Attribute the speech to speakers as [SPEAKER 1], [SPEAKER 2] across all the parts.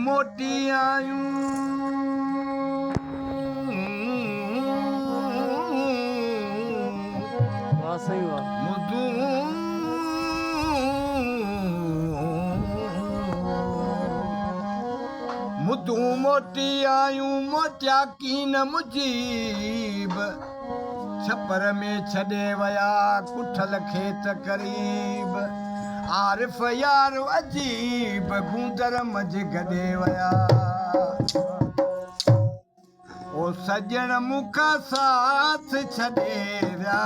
[SPEAKER 1] मोटी आयूं
[SPEAKER 2] वाह सही वाह
[SPEAKER 1] मुदू मुदू मोटी आयूं मोटिया कीन मुजीब छपर में छॾे वया कुठल खेत करीब आरिफ यार अजीब गूंदर मझ गॾे वया ओ सजण मुखा साथ छॾे विया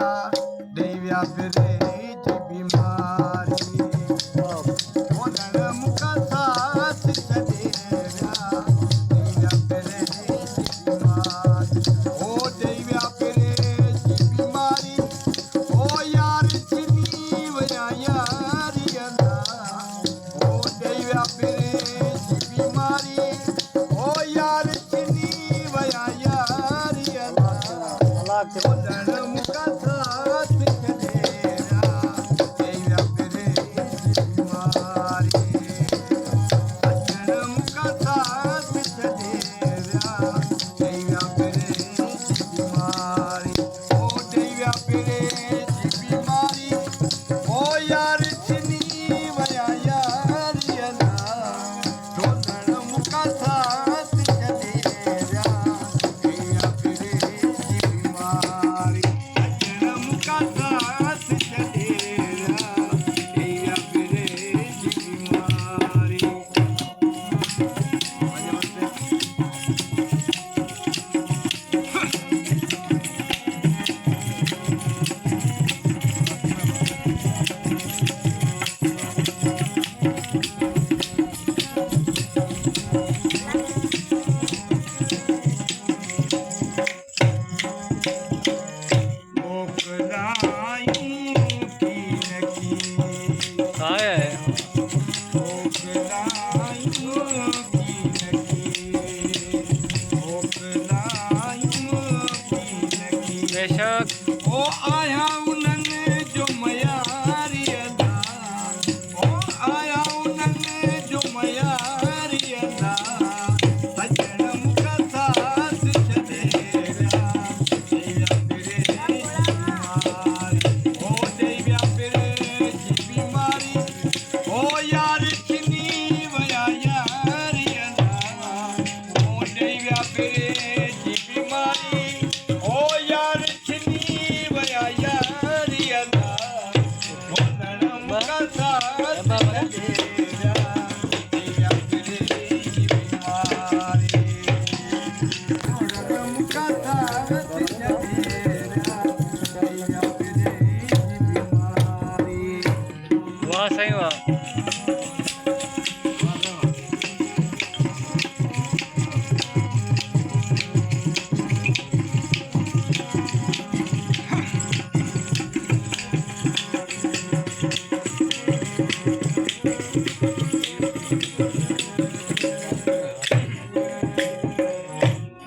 [SPEAKER 1] ॾेई विया बिरेज बीमारी ओनण मुखा साथ छॾे विया ॾेई विया बिरेज बीमारी ओ ॾेई विया बिरेज बीमारी ओ यार चिनी विया यारीअ ओ ॾेई विया बिरेज बीमारी ओ यार चिनी विया यारीअ ओनण मुखा साथ छॾे विया ॾेई विया बिरेज बीमारी सजण मुखा साथ छॾे विया ॾेई विया बिरेज बीमारी ओ ॾेई विया बिरेज बीमारी ओ यार छिनी विया यारीअ ओनण मुखा साथ छॾे विया ॾेई विया बिरेज बीमारी सजण मुखा साथ छॾे विया ॾेई विया बिरेज बीमारी मोकलायूं कीन की
[SPEAKER 2] आया है
[SPEAKER 1] मोकलायूं कीन की मोकलायूं कीन की
[SPEAKER 2] बेशक
[SPEAKER 1] ओ आया उन्हनि जो मयारीअ ओ आया उन्हनि जो मयारीअ सजण मुखा साथ छॾे विया ॾेई विया बिरेज बीमारी ओ ॾेई विया बिरेज बीमारी ओ यार छिनी विया यारीअ ओ ॾेई विया बिरेज बीमारी ओ यार छिनी विया यारीअ ओनण मुखा साथ छॾे विया ॾेई विया बिरेज बीमारी ओनण मुखा साथ छॾे विया ॾेई विया बिरेज बीमारी
[SPEAKER 2] वाह सही वाह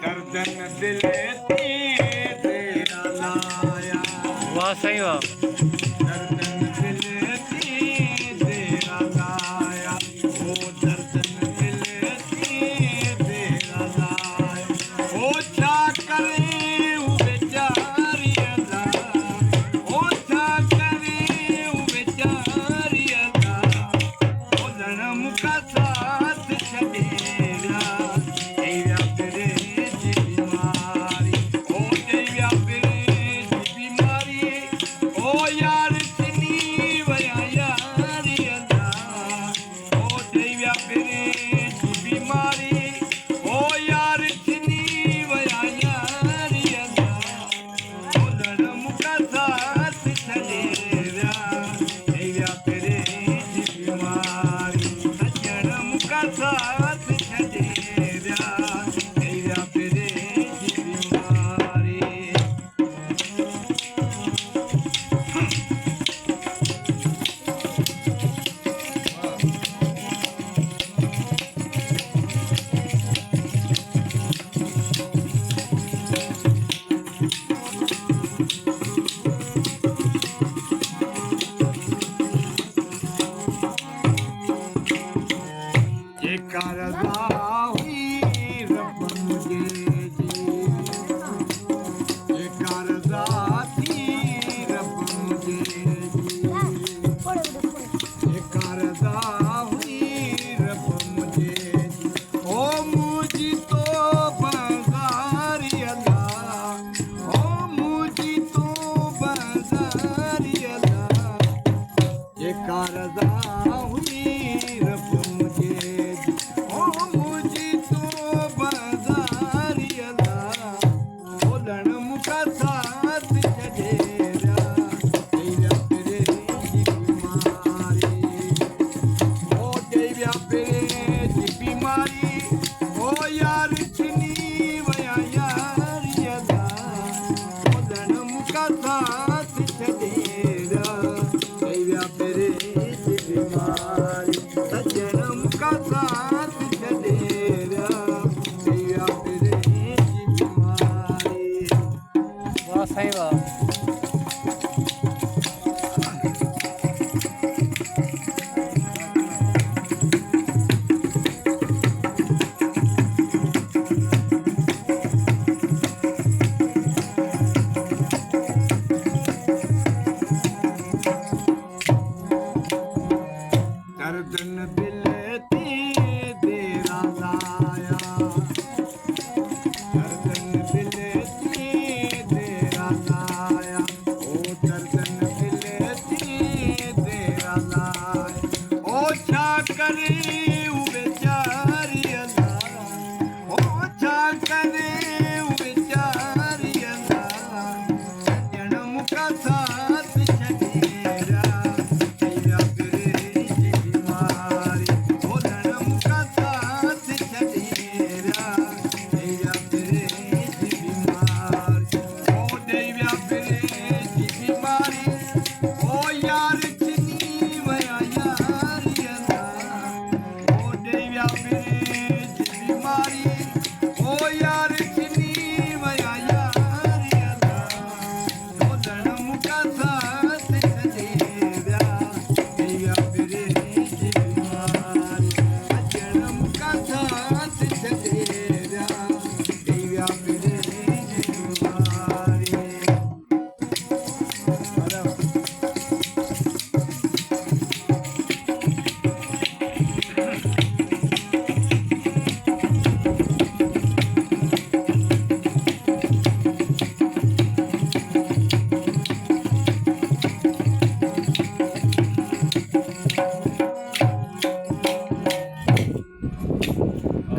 [SPEAKER 1] गर्दन दिल ते तेरा लाया
[SPEAKER 2] वाह सही वाह
[SPEAKER 1] गर्दन दिल ते तेरा लाया ओ गर्दन दिल ते तेरा लाया ओ छा करे हू बेचारीअ ओ छा करे हू बेचारीअ ओनण मुखा साथ छॾे विया ॾेई विया बिरेज बीमारी ओ ॾेई विया बिरेज बीमारी ओ यार छिनी विया यारीअ ओ ॾेई विया बिरेज बीमारी ओ यार छिनी विया यारीअ ओनण मुखा साथ छॾे विया ॾेई विया बिरेज बीमारी सजण मुखा साथ छॾे विया ॾेई विया बिरेज बीमारी एक रज़ा हुई रब मुझे जी, एक रज़ा थी रब मुझे जी, एक रज़ा हुई रब मुझे जी। ओ मुझी तो बाज़ारी अल्लाह, ओ मुझी तो बाज़ारी अल्लाह, एक रज़ा हुई रब मुझे जी। ओ मुझी तो बाज़ारी अल्लाह, बोलण मुका साथ छॾेरा, तेरा तेरे जी बीमारी, ओ तेरा तेरे जी बीमारी, ओ यार छिनी वया यारी अल्लाह, बोलण मुका साथ छॾेरा, तेरा तेरे जी बीमारी, सजन मुका साथ छॾेरा, तेरा तेरे जी बीमारी।
[SPEAKER 2] वाह साईं वाह।
[SPEAKER 1] दर्दन दिल थी तेरा लाया, दर्दन दिल थी तेरा लाया, ओ दर्दन दिल थी तेरा लाया, ओ छा करे उ बेचारी अल्लाह, ओ छा करे उ बेचारी अल्लाह, सजन मुका साथ छॾेरा, तेरा तेरे जी बीमारी, बोलण मुका साथ छॾेरा, तेरा तेरे जी बीमारी, ओ देव्या तेरे जी बीमारी, ओ यार छिनी वया यारी अल्लाह, ओ देव्या तेरे जी बीमारी, ओ यार छिनी वया यारी अल्लाह, बोलण मुका साथ छॾेरा, तेरा तेरे जी बीमारी, सजन मुका साथ छॾेरा, तेरा तेरे जी बीमारी।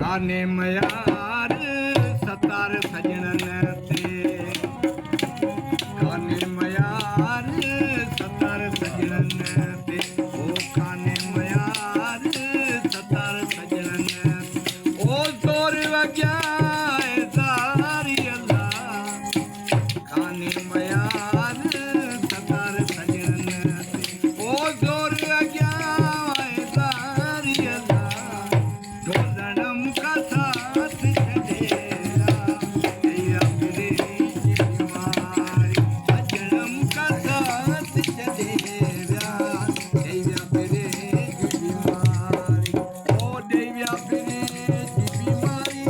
[SPEAKER 1] काने मयार सतार सजणन ते, काने मयार सतार सजणन ते, ओ काने मयार सतार सजणन ते, ओ जोर वॻिया ज़ारी अल्लाह, काने मयार सतार सजणन ते, ओ जोर वॻिया ज़ारी अल्लाह, ढोलण मुका साथ छॾेरा, तेरा तेरे जी बीमारी, सजन मुका साथ छॾेरा, तेरा तेरे जी बीमारी, ओ देव्या तेरे जी बीमारी,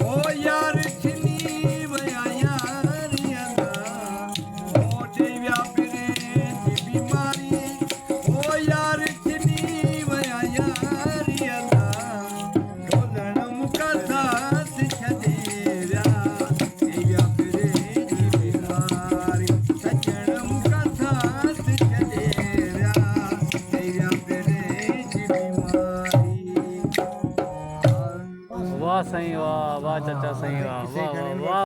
[SPEAKER 1] ओ यार छिनी वया यारी अल्लाह, ओ देव्या तेरे जी बीमारी, ओ यार छिनी वया यारी अल्लाह, ढोलण मुका साथ छॾेरा, तेरा तेरे जी बीमारी, सजन मुका साथ छॾेरा, तेरा तेरे जी बीमारी।
[SPEAKER 2] वाह साईं वाह, वाह चाचा साईं वाह, वाह वाह वाह।